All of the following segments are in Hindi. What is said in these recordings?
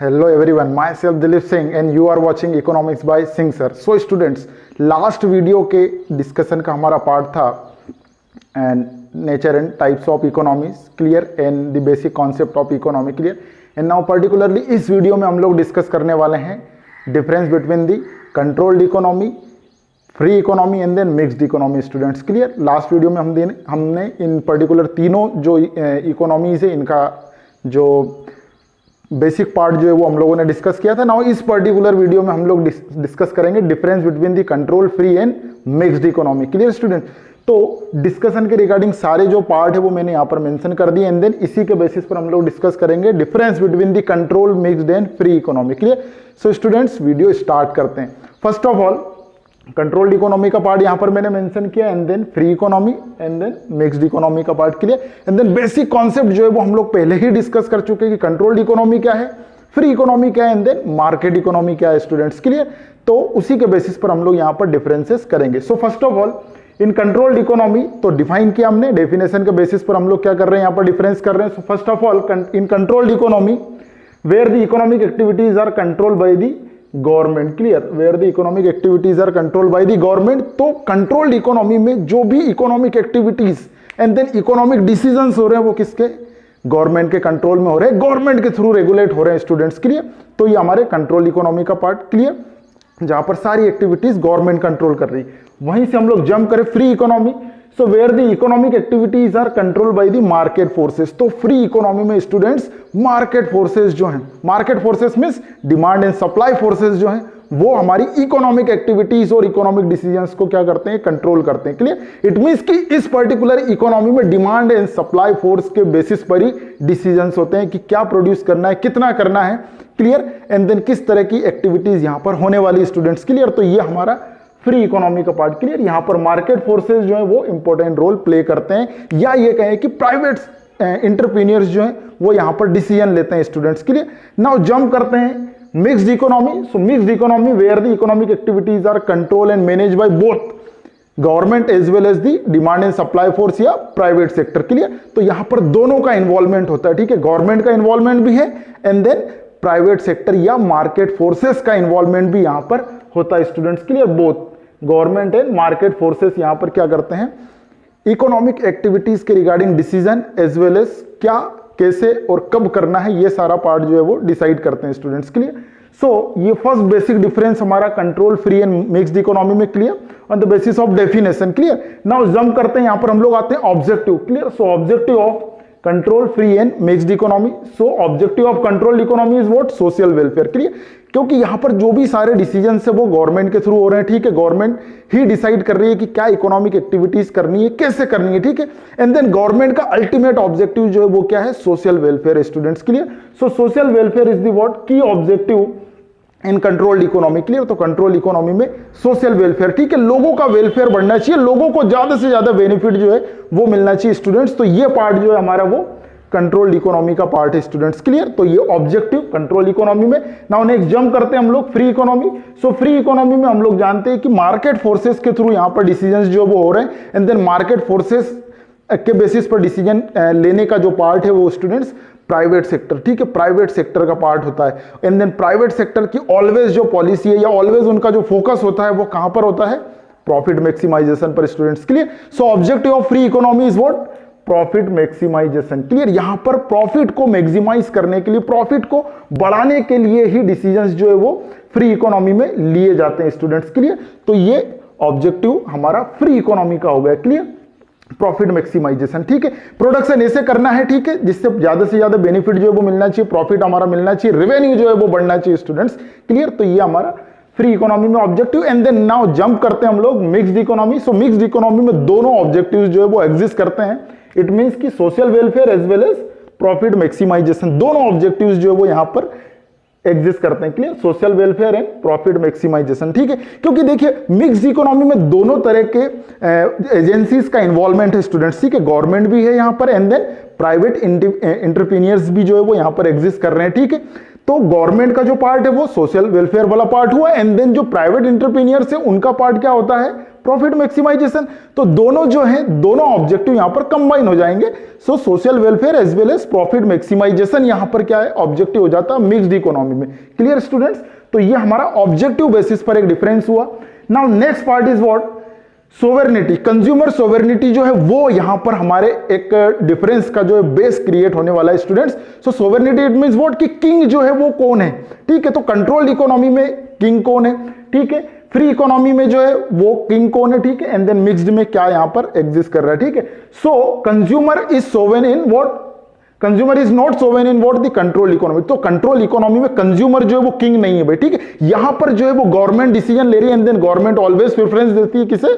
Hello everyone, myself Dilip Singh and you are watching Economics by Singh sir. So students, last video के डिस्कशन का हमारा पार्ट था and nature and types of economies clear and the basic concept of economy clear and now particularly इस वीडियो में हम लोग डिस्कस करने वाले हैं difference between the controlled economy, free economy and then mixed economy students clear. Last video में हमने इन पर्टिकुलर तीनों जो इकोनॉमीज है इनका जो बेसिक पार्ट जो है वो हम लोगों ने डिस्कस किया था। नाउ इस पर्टिकुलर वीडियो में हम लोग डिस्कस करेंगे difference between the control free and mixed economy clear student. तो डिस्कशन के रिगार्डिंग सारे जो पार्ट है वो मैंने यहाँ पर मेंशन कर दिए एंड देन इसी के बेसिस पर हम लोग डिस्कस करेंगे difference between the control mixed and free economy clear. So students video start करते हैं। First of all controlled economy का पार्ट यहां पर मैंने मेंशन किया and then free economy and then mixed economy का part clear and then basic concept जो है वो हम लोग पहले ही डिस्कस कर चुके हैं कि कंट्रोल्ड इकोनॉमी क्या है, फ्री इकोनॉमी क्या है एंड देन मार्केट इकोनॉमी क्या है स्टूडेंट्स क्लियर। तो उसी के बेसिस पर हम लोग यहां पर डिफरेंसेस करेंगे। सो first of all in controlled economy तो डिफाइन किया हमने, डेफिनेशन के बेसिस पर हम लोग क्या कर रहे हैं यहां पर डिफरेंस कर रहे हैं। So first of all in controlled economy where the economic activities are controlled by the government clear, where the economic activities are controlled by the government. तो कंट्रोल्ड इकोनॉमी में जो भी economic activities and then economic decisions हो रहे हैं वो किसके, गवर्नमेंट के कंट्रोल में हो रहे हैं, गवर्नमेंट के थ्रू रेगुलेट हो रहे हैं स्टूडेंट्स क्लियर। तो ये हमारे कंट्रोल इकोनॉमी का पार्ट क्लियर, जहां पर सारी एक्टिविटीज गवर्नमेंट कंट्रोल कर रही है। वहीं से हम लोग जंप करें free economy. So where the economic activities are controlled by the market forces. तो फ्री इकोनॉमी में स्टूडेंट्स मार्केट फोर्सेस जो हैं, market forces means demand and supply forces जो हैं वो हमारी इकोनॉमिक एक्टिविटीज और इकोनॉमिक डिसीजंस को क्या करते हैं, कंट्रोल करते हैं क्लियर। इट मींस कि इस पर्टिकुलर इकोनॉमी में डिमांड एंड सप्लाई फोर्स के बेसिस पर ही डिसीजंस होते हैं कि क्या प्रोड्यूस करना है, कितना करना है क्लियर एंड देन किस तरह की एक्टिविटीज यहां पर होने वाली स्टूडेंट्स क्लियर। तो ये हमारा फ्री इकोनॉमी का पार्ट क्लियर। यहां पर मार्केट फोर्सेस जो है वो इंपॉर्टेंट रोल प्ले करते हैं, या ये कहें कि प्राइवेट एंटरप्रेन्योर्स जो हैं वो यहां पर डिसीजन लेते हैं स्टूडेंट्स के लिए। नाउ जंप करते हैं mixed economy. So mixed economy where the economic activities are control and manage by both government as well as the demand and supply force या प्राइवेट सेक्टर क्लियर। तो यहां पर दोनों का इन्वॉल्वमेंट होता है, ठीक है, गवर्नमेंट का इन्वॉल्वमेंट भी है एंड देन प्राइवेट सेक्टर या मार्केट फोर्सेस का इन्वॉल्वमेंट भी यहां पर होता है students clear. Both government and market forces यहां पर क्या करते हैं, इकोनॉमिक एक्टिविटीज के regarding decision as well as क्या, कैसे और कब करना है, ये सारा पार्ट जो है वो डिसाइड करते हैं स्टूडेंट्स के लिए। सो ये फर्स्ट बेसिक डिफरेंस हमारा control free and mixed economy में clear on the basis of definition clear. Now jump करते हैं, यहां पर हम लोग आते हैं objective clear. So objective of control free and mixed economy. So objective of control economy is what, social welfare clear. क्योंकि यहां पर जो भी सारे डिसीजन है वो गवर्नमेंट के थ्रू हो रहे हैं, ठीक है, गवर्नमेंट ही डिसाइड कर रही है कि क्या इकोनॉमिक एक्टिविटीज करनी है, कैसे करनी है, ठीक है एंड देन गवर्नमेंट का अल्टीमेट ऑब्जेक्टिव जो है वो क्या है, सोशल वेलफेयर स्टूडेंट्स के लिए। So social welfare is the what, की objective in controlled economy clear. तो कंट्रोल इकोनॉमी में सोशल वेलफेयर, ठीक है, लोगों का वेलफेयर बढ़ना चाहिए, लोगों को ज्यादा से ज्यादा बेनिफिट जो है वो मिलना चाहिए स्टूडेंट्स। तो ये पार्ट जो है हमारा वो कंट्रोल्ड इकोनॉमी का पार्ट है स्टूडेंट्स क्लियर। तो ये ऑब्जेक्टिव कंट्रोल इकोनॉमी में। नाउ नेक्स्ट जंप करते हैं हम लोग free economy. So free economy में हम लोग जानते हैं कि मार्केट फोर्सेस के थ्रू यहां पर डिसीजंस जो वो हो रहे हैं एंड देन मार्केट फोर्सेस के बेसिस पर डिसीजन लेने का जो पार्ट है वो स्टूडेंट्स प्राइवेट सेक्टर, ठीक है, प्राइवेट सेक्टर का पार्ट होता है एंड देन प्राइवेट सेक्टर की ऑलवेज जो पॉलिसी है या ऑलवेज उनका जो फोकस होता है वो कहां पर होता है, प्रॉफिट मैक्सिमाइजेशन पर students clear. So objective of free economy is what, profit maximisation clear. यहां पर प्रॉफिट को मैक्सिमाइज करने के लिए, प्रॉफिट को बढ़ाने के लिए ही डिसीजंस जो है वो फ्री इकोनॉमी में लिए जाते हैं स्टूडेंट्स के लिए। तो ये ऑब्जेक्टिव हमारा फ्री इकोनॉमी का हो गया क्लियर, प्रॉफिट मैक्सिमाइजेशन, ठीक है, प्रोडक्शन ऐसे करना है, ठीक है, जिससे ज्यादा से ज्यादा बेनिफिट जो है वो मिलना चाहिए, प्रॉफिट हमारा मिलना चाहिए, रेवेन्यू जो है वो बढ़ना चाहिए स्टूडेंट्स क्लियर। तो ये हमारा फ्री इकोनॉमी में objective and then now jump करते हैं हम लोग mixed economy. So mixed economy में दोनों ऑब्जेक्टिव्स जो है वो एग्जिस्ट करते हैं। इट मींस कि social welfare as well as profit maximisation, दोनों ऑब्जेक्टिव्स जो है वो यहां पर एग्जिस्ट करते हैं clear, social welfare and profit maximisation, ठीक है। क्योंकि देखिए मिक्स्ड इकोनॉमी में दोनों तरह के एजेंसीज का इन्वॉल्वमेंट है स्टूडेंट्स, ठीक है, गवर्नमेंट भी है यहां पर एंड देन प्राइवेट एंटरप्रेन्योर्स भी जो है वो यहां पर एग्जिस्ट कर रहे हैं, ठीक है। तो गवर्नमेंट का जो पार्ट है वो सोशल वेलफेयर वाला पार्ट हुआ एंड देन जो प्राइवेट एंटरप्रेन्योर्स है उनका पार्ट क्या होता है, प्रॉफिट मैक्सिमाइजेशन। तो दोनों जो है, दोनों ऑब्जेक्टिव यहां पर कंबाइन हो जाएंगे। So social welfare as well as profit maximisation यहां पर क्या है, ऑब्जेक्टिव हो जाता है मिक्स्ड इकोनॉमी में। Clear students? तो ये हमारा ऑब्जेक्टिव बेसिस पर एक डिफरेंस हुआ। Now next part is what, sovereignty. Consumer sovereignty जो है वो यहां पर हमारे एक डिफरेंस का जो है बेस क्रिएट होने वाला है students. So sovereignty it means what, कि किंग जो है वो कौन है, ठीक है। तो कंट्रोल्ड इकोनॉमी में किंग कौन है, ठीक है। फ्री इकोनॉमी में जो है वो किंग कौन है, ठीक है। एंड देन मिक्स्ड में क्या यहां पर एग्जिस्ट कर रहा है, ठीक है। सो consumer is sovereign in what, consumer is not sovereign in what, the control economy. तो कंट्रोल इकोनॉमी में कंज्यूमर जो है वो किंग नहीं है भाई, ठीक है। यहां पर जो है वो गवर्नमेंट डिसीजन ले रही है and then government always preference देती है किसे,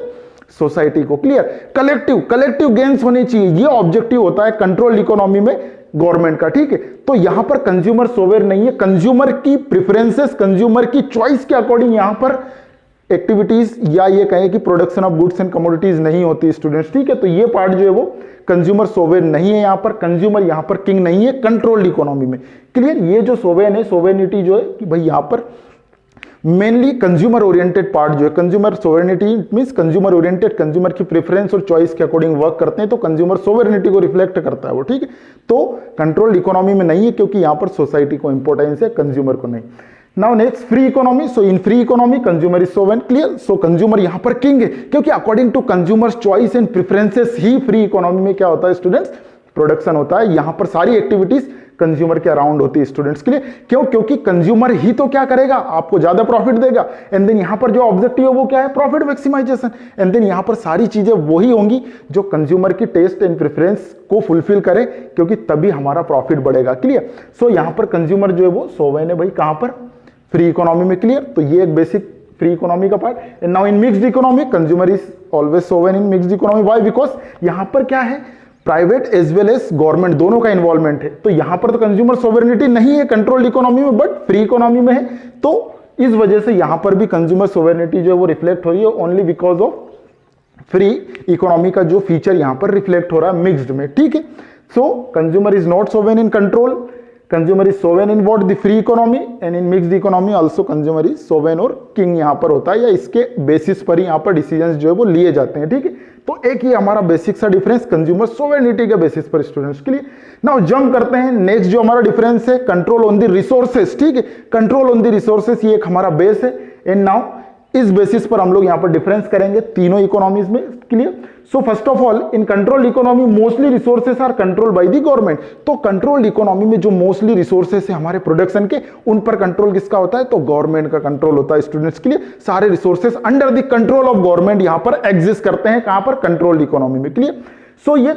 सोसाइटी को। क्लियर? कलेक्टिव गेन्स होने चाहिए, ये ऑब्जेक्टिव होता है कंट्रोल इकोनॉमी में गवर्नमेंट का, ठीक है। तो यहां पर कंज्यूमर सोवेर नहीं है, कंज्यूमर की प्रेफरेंसेस, कंज्यूमर की चॉइस के अकॉर्डिंग यहां पर एक्टिविटीज या ये कहें कि production of goods and commodities नहीं होती स्टूडेंट्स, ठीक है। तो ये पार्ट जो है वो कंज्यूमर सोवेर नहीं है, यहां पर कंज्यूमर यहां पर किंग नहीं है कंट्रोल्ड इकोनॉमी में। क्लियर? ये जो सोवेन है, सोवेनिटी जो है कि भाई यहां पर मेनली कंज्यूमर ओरिएंटेड पार्ट जो है, consumer sovereignty means consumer oriented, consumer की प्रेफरेंस और चॉइस के अकॉर्डिंग वर्क करते हैं, तो कंज्यूमर सोवेरेनिटी को रिफ्लेक्ट करता है वो, ठीक है। तो कंट्रोल्ड इकोनॉमी में नहीं है क्योंकि यहां पर सोसाइटी को इंपॉर्टेंस है, कंज्यूमर को नहीं। Now next free economy. So in free economy consumer is sovereign. Clear? So consumer यहां पर किंग है क्योंकि according to consumer's choice and preferences ही फ्री इकोनॉमी में क्या होता है स्टूडेंट्स, प्रोडक्शन होता है। यहां पर सारी एक्टिविटीज कंज्यूमर के अराउंड होती है स्टूडेंट्स के लिए। क्यों? क्योंकि कंज्यूमर ही तो क्या करेगा, आपको ज्यादा प्रॉफिट देगा। एंड देन यहां पर जो ऑब्जेक्टिव है वो क्या है, प्रॉफिट मैक्सिमाइजेशन। एंड देन यहां पर सारी चीजें वही होंगी जो कंज्यूमर की टेस्ट एंड प्रेफरेंस को फुलफिल करे, क्योंकि तभी हमारा प्रॉफिट बढ़ेगा। क्लियर? सो यहां पर कंज्यूमर जो है वो सोवेन है भाई, कहां पर, फ्री इकोनॉमी में। क्लियर? तो ये एक बेसिक फ्री इकोनॉमी का part. And now in mixed economy consumer is always sovereign in mixed economy. Why? Because यहां पर क्या है, private as well as government दोनों का इन्वॉल्वमेंट है। तो यहां पर तो कंज्यूमर सोवेरेनिटी नहीं है कंट्रोल्ड इकोनॉमी में, बट फ्री इकोनॉमी में है। तो इस वजह से यहां पर भी कंज्यूमर सोवेरेनिटी जो है वो रिफ्लेक्ट हो रही है only because of free economy का जो फीचर यहां पर रिफ्लेक्ट हो रहा है मिक्स्ड में, ठीक है। सो consumer is not sovereign in control, consumer is sovereign in what, the free economy. And in mixed economy also consumer is sovereign और किंग यहां पर होता है, या इसके बेसिस पर ही यहां पर डिसीजंस जो है वो लिए जाते हैं, ठीक है। तो एक ही हमारा बेसिक सा डिफरेंस कंज्यूमर सोवेरेनिटी के बेसिस पर स्टूडेंट्स के लिए। नाउ जंप करते हैं नेक्स्ट जो हमारा डिफरेंस है, कंट्रोल ऑन द रिसोर्सेस, ठीक है। कंट्रोल ऑन द रिसोर्सेस ये एक हमारा बेस है। एंड नाउ इस बेसिस पर हम लोग यहां पर डिफरेंस करेंगे तीनों इकोनॉमीज में। Clear? So first of all in controlled economy mostly resources are control by the government. तो कंट्रोल्ड इकोनॉमी में जो मोस्टली रिसोर्सेस है हमारे प्रोडक्शन के, उन पर कंट्रोल किसका होता है, तो गवर्नमेंट का कंट्रोल होता है स्टूडेंट्स के लिए। सारे resources under the control of government यहां पर एग्जिस्ट करते हैं, कहां पर, कंट्रोल्ड इकोनॉमी में। क्लियर? सो ये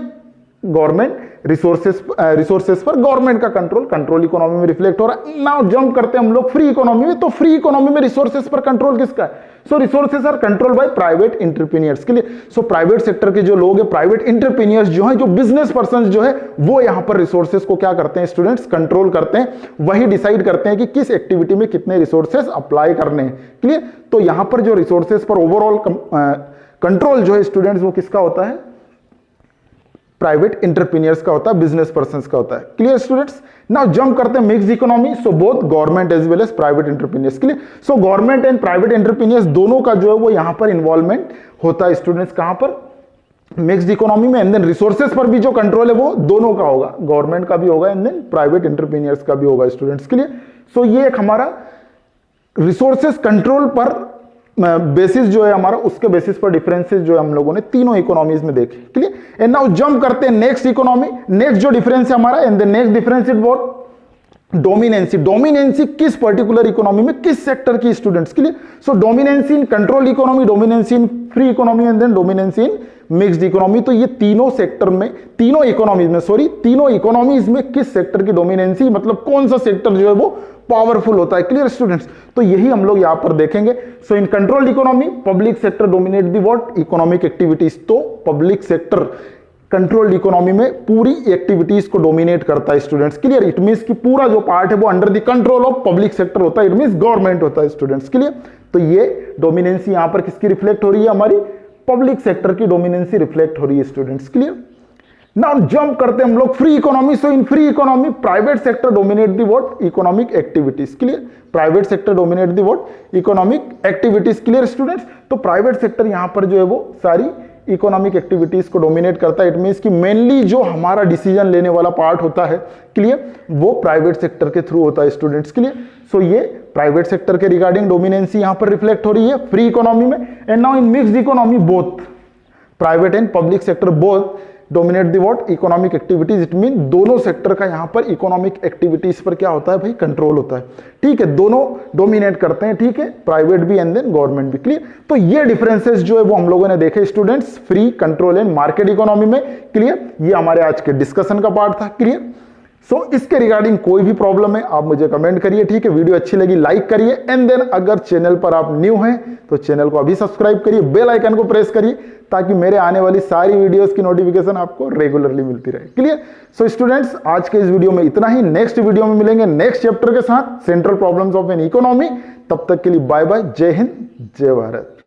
गवर्नमेंट रिसोर्सेस पर गवर्नमेंट का कंट्रोल इकोनॉमी में रिफ्लेक्ट हो रहा है। नाउ जंप करते हैं हम लोग फ्री इकोनॉमी में। तो फ्री इकोनॉमी में रिसोर्सेस पर कंट्रोल किसका है, so resources are control by private entrepreneurs. के लिए सो प्राइवेट सेक्टर के जो लोग हैं, प्राइवेट एंटरप्रेन्योर्स जो हैं, जो बिजनेस पर्सन जो है, वो यहां पर रिसोर्सेस को क्या करते हैं स्टूडेंट्स, कंट्रोल करते हैं। वही डिसाइड करते हैं कि किस एक्टिविटी में कितने रिसोर्सेस अप्लाई करने हैं। क्लियर? तो यहां पर जो रिसोर्सेस पर ओवरऑल कंट्रोल जो है स्टूडेंट्स वो किसका होता है, प्राइवेट एंटरप्रेन्योर्स का होता है, बिजनेस पर्संस का होता है। Clear students? नाउ जंप करते हैं mixed economy. So both government as well as private entrepreneurs. Clear? So government and private entrepreneurs दोनों का जो है वो यहां पर इन्वॉल्वमेंट होता है स्टूडेंट्स, कहां पर, मिक्स्ड इकोनॉमी में। एंड देन रिसोर्सेस पर भी जो कंट्रोल है वो दोनों का होगा, गवर्नमेंट का भी होगा एंड देन प्राइवेट एंटरप्रेन्योर्स का भी होगा स्टूडेंट्स के लिए। सो ये एक हमारा रिसोर्सेस कंट्रोल पर बेसिस जो है हमारा, उसके बेसिस पर डिफरेंसेस जो है हम लोगों ने तीनों इकोनॉमीज में देखे। क्लियर? एंड नाउ जंप करते हैं नेक्स्ट इकोनॉमी। नेक्स्ट जो डिफरेंस है हमारा, and the next difference is what, dominancy. Dominancy किस पर्टिकुलर इकोनॉमी में, किस सेक्टर की स्टूडेंट्स के लिए, so dominancy in control economy, dominancy in free economy and then dominancy in mixed economy. तो ये तीनों सेक्टर में, तीनों इकोनॉमीज में किस सेक्टर की डोमिनेंसी, मतलब कौन सा सेक्टर जो है वो पावरफुल होता है। Clear students? तो यही हम लोग यहां पर देखेंगे। So in controlled economy public sector dominate the what, economic activities. तो पब्लिक सेक्टर कंट्रोल्ड इकोनॉमी में पूरी एक्टिविटीज को डोमिनेट करता है स्टूडेंट्स। क्लियर? इट मींस कि पूरा जो पार्ट है वो under the control of public sector होता है, इट मींस गवर्नमेंट होता है स्टूडेंट्स। क्लियर? तो ये डोमिनेंसी यहां पर किसकी रिफ्लेक्ट हो रही है, हमारी पब्लिक सेक्टर की डोमिनेंसी रिफ्लेक्ट हो रही है स्टूडेंट्स। क्लियर? नाउ जंप करते हैं हम लोग free economy. So in free economy private sector dominate the what economic activities. Clear, private sector dominate the what economic activities. Clear students, तो प्राइवेट सेक्टर यहां पर जो है वो सारी इकोनॉमिक एक्टिविटीज को डोमिनेट करता है। इट मींस कि मेनली जो हमारा डिसीजन लेने वाला पार्ट होता है, क्लियर, वो प्राइवेट सेक्टर के थ्रू होता है स्टूडेंट्स। क्लियर, सो ये प्राइवेट सेक्टर के रिगार्डिंग डोमिनेंसी यहां पर रिफ्लेक्ट हो रही है फ्री इकोनॉमी में। And now in mixed economy both private and public sector both dominate the what economic activities. It mean दोनों सेक्टर का यहां पर इकोनॉमिक एक्टिविटीज पर क्या होता है भाई, कंट्रोल होता है। ठीक है, दोनों डोमिनेट करते हैं, ठीक है, प्राइवेट भी एंड देन गवर्नमेंट भी। क्लियर, तो ये डिफरेंसेस जो है वो हम लोगों ने देखे students free, control and market economy में। क्लियर, ये हमारे आज के डिस्कशन का पार्ट था। क्लियर, सो इसके रिगार्डिंग कोई भी प्रॉब्लम है आप मुझे कमेंट करिए। ठीक है, वीडियो अच्छी लगी लाइक करिए एंड देन अगर चैनल पर आप न्यू हैं तो चैनल को अभी सब्सक्राइब करिए, बेल आइकन को प्रेस करिए ताकि मेरे आने वाली सारी वीडियोस की नोटिफिकेशन आपको रेगुलरली मिलती रहे। क्लियर, सो स्टूडेंट्स आज के इस वीडियो में इतना ही। नेक्स्ट वीडियो में मिलेंगे नेक्स्ट चैप्टर के साथ, central problems of an economy. तब तक के लिए बाय बाय, जय हिंद, जय भारत।